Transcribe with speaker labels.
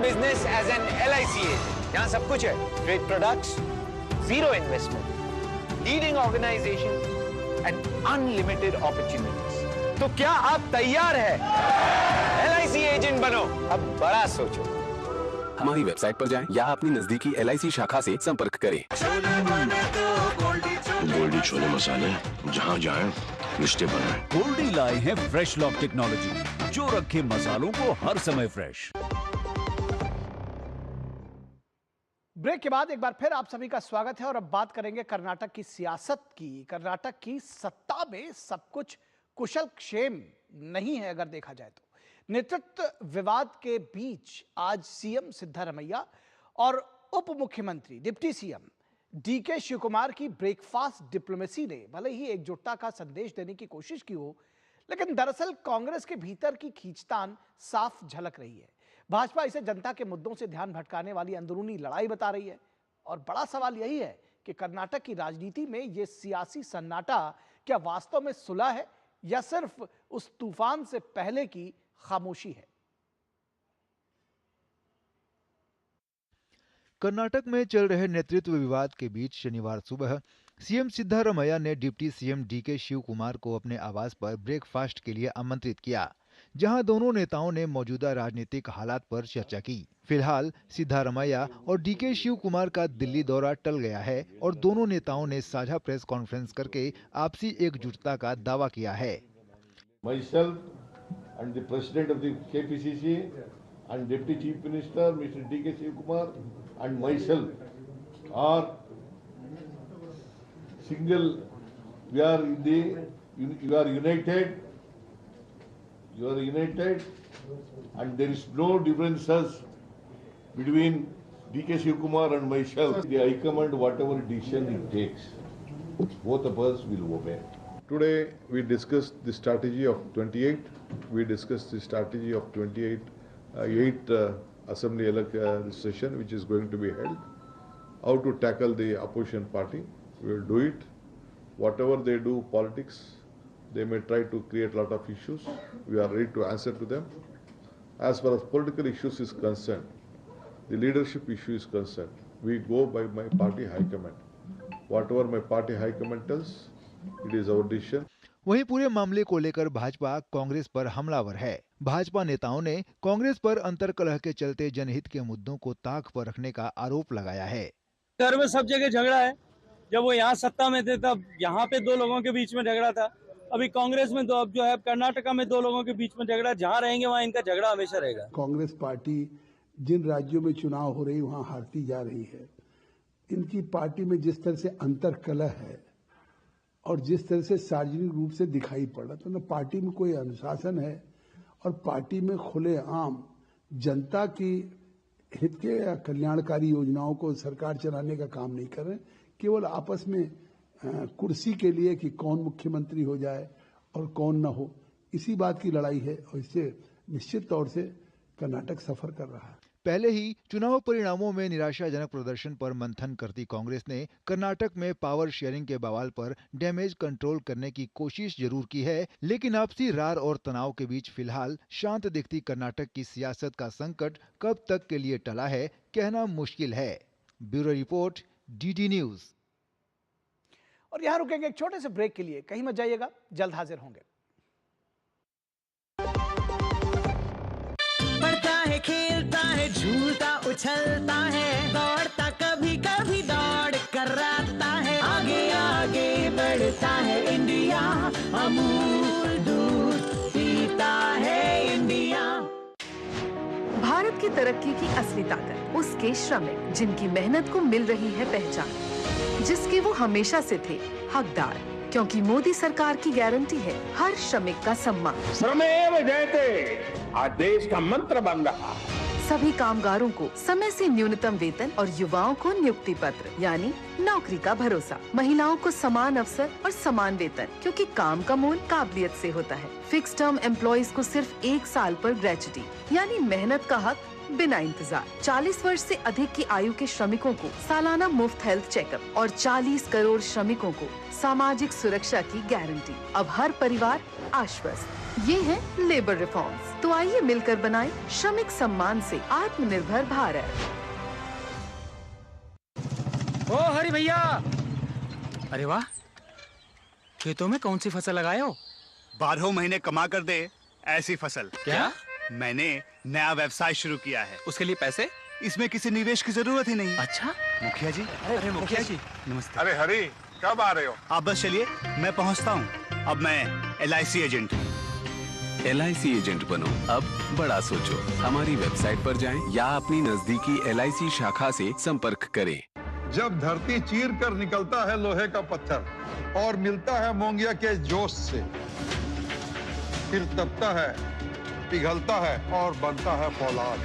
Speaker 1: own business as an LIC agent. यहाँ सब कुछ है. Great products, zero investment, leading organization and unlimited opportunities. तो क्या आप तैयार हैं? LIC एजेंट बनो. अब बड़ा सोचो.
Speaker 2: हमारी वेबसाइट पर जाएं या अपनी नजदीकी LIC शाखा से संपर्क करें.
Speaker 3: गोल्डी छोले मसाले, जहाँ जाएं रिश्ते बनाएं.
Speaker 4: गोल्डी लाए हैं फ्रेश लॉक टेक्नोलॉजी, जो रखे मसालों को हर समय फ्रेश.
Speaker 5: ब्रेक के बाद एक बार फिर आप सभी का स्वागत है और अब बात करेंगे कर्नाटक की सियासत की. कर्नाटक की सत्ता में सब कुछ कुशल क्षेम नहीं है अगर देखा जाए तो. नेतृत्व विवाद के बीच आज सीएम सिद्धारमैया और उप मुख्यमंत्री डिप्टी सीएम डीके शिवकुमार की ब्रेकफास्ट डिप्लोमेसी ने भले ही एकजुटता का संदेश देने की कोशिश की हो, लेकिन दरअसल कांग्रेस के भीतर की खींचतान साफ झलक रही है. भाजपा इसे जनता के मुद्दों से ध्यान भटकाने वाली अंदरूनी लड़ाई बता रही है और बड़ा सवाल यही है कि कर्नाटक की राजनीति में यह सियासी सन्नाटा क्या वास्तव में सुलह है या सिर्फ उस तूफान से पहले की खामोशी है.
Speaker 6: कर्नाटक में चल रहे नेतृत्व विवाद के बीच शनिवार सुबह सीएम सिद्धारमैया ने डिप्टी सीएम डीके शिवकुमार को अपने आवास पर ब्रेकफास्ट के लिए आमंत्रित किया, जहां दोनों नेताओं ने मौजूदा राजनीतिक हालात पर चर्चा की. फिलहाल सिद्धारमैया और डीके शिवकुमार का दिल्ली दौरा टल गया है और दोनों नेताओं ने साझा प्रेस कॉन्फ्रेंस करके आपसी एकजुटता का दावा किया है.
Speaker 7: Myself and the president of the KPCC and deputy chief minister Mr. D.K. Shivakumar and myself are single. We are in the. You are united. You are united, and there is no differences between D.K. Shivakumar and myself. The High Command, whatever decision it takes, both of us will obey. Today we discussed the strategy of 28. We discussed the strategy of 8 assembly session which is going to be held. How to tackle the opposition party. We will do it. Whatever they do politics, they may try to create a lot of issues. We are ready to answer to them. As far as political issues is concerned, the leadership issue is concerned, we go by my party high command. Whatever my party high command tells, it is our decision.
Speaker 6: वहीं पूरे मामले को लेकर भाजपा कांग्रेस पर हमलावर है. भाजपा नेताओं ने कांग्रेस पर अंतर्कलह के चलते जनहित के मुद्दों को ताक पर रखने का आरोप लगाया है.
Speaker 8: घर में सब जगह झगड़ा है. जब वो यहाँ सत्ता में थे तब यहाँ पे दो लोगों के बीच में झगड़ा था. अभी कांग्रेस में अब जो है कर्नाटका में दो लोगों के बीच में झगड़ा. जहाँ रहेंगे वहाँ इनका झगड़ा हमेशा रहेगा.
Speaker 9: कांग्रेस पार्टी जिन राज्यों में चुनाव हो रही वहाँ हारती जा रही है. इनकी पार्टी में जिस तरह से अंतर्कलह है और जिस तरह से सार्वजनिक रूप से दिखाई पड़ रहा, तो न पार्टी में कोई अनुशासन है और पार्टी में खुलेआम जनता की हित के या कल्याणकारी योजनाओं को सरकार चलाने का काम नहीं कर रहे. केवल आपस में कुर्सी के लिए कि कौन मुख्यमंत्री हो जाए और कौन न हो, इसी बात की लड़ाई है और इससे निश्चित तौर से कर्नाटक सफर कर रहा है.
Speaker 6: पहले ही चुनाव परिणामों में निराशाजनक प्रदर्शन पर मंथन करती कांग्रेस ने कर्नाटक में पावर शेयरिंग के बवाल पर डैमेज कंट्रोल करने की कोशिश जरूर की है, लेकिन आपसी रार और तनाव के बीच फिलहाल शांत दिखती कर्नाटक की सियासत का संकट कब तक के लिए टला है, कहना मुश्किल है. Bureau report, DD news.
Speaker 5: और यहां रुकेंगे एक छोटे से ब्रेक के लिए. कहीं मत जाइएगा, जल्द हाजिर होंगे.
Speaker 10: बढ़ता है, खेलता है, झूलता उछलता है, दौड़ता कभी कभी दौड़ कराता है. आगे आगे बढ़ता है इंडिया, अमूल दूध पीता है इंडिया.
Speaker 11: भारत की तरक्की की असली ताकत उसके श्रमिक, जिनकी मेहनत को मिल रही है पहचान, जिसके वो हमेशा से थे हकदार, क्योंकि मोदी सरकार की गारंटी है हर श्रमिक का सम्मान.
Speaker 3: श्रमेव जयते आज देश का मंत्र बन रहा.
Speaker 11: सभी कामगारों को समय से न्यूनतम वेतन और युवाओं को नियुक्ति पत्र यानी नौकरी का भरोसा. महिलाओं को समान अवसर और समान वेतन, क्योंकि काम का मोल काबिलियत से होता है. फिक्स टर्म एम्प्लॉइज को सिर्फ 1 साल पर ग्रेच्युटी यानी मेहनत का हक बिना इंतजार. 40 वर्ष से अधिक की आयु के श्रमिकों को सालाना मुफ्त हेल्थ चेकअप और 40 करोड़ श्रमिकों को सामाजिक सुरक्षा की गारंटी. अब हर परिवार आश्वस्त. ये है लेबर रिफॉर्म्स। तो आइए मिलकर बनाएं श्रमिक सम्मान से आत्मनिर्भर भारत।
Speaker 12: ओ हरि भैया, अरे वाह, खेतों में कौन सी फसल लगाए हो?
Speaker 13: 12 महीने कमा कर दे ऐसी फसल।
Speaker 12: क्या?
Speaker 13: मैंने नया व्यवसाय शुरू किया है।
Speaker 12: उसके लिए पैसे?
Speaker 13: इसमें किसी निवेश की जरूरत ही नहीं।
Speaker 12: अच्छा
Speaker 13: मुखिया जी।
Speaker 12: अरे मुखिया जी
Speaker 13: नमस्ते।
Speaker 3: अरे हरी, कब आ रहे हो?
Speaker 13: आप बस चलिए, मैं पहुंचता हूं। अब मैं LIC एजेंट हूं।
Speaker 2: LIC एजेंट बनो, अब बड़ा सोचो। हमारी वेबसाइट पर जाएं या अपनी नजदीकी LIC शाखा से संपर्क करें।
Speaker 14: जब धरती चीर कर निकलता है लोहे का पत्थर और मिलता है मोंगिया के जोश से, फिर तपता है, पिघलता है और बनता है फौलाद।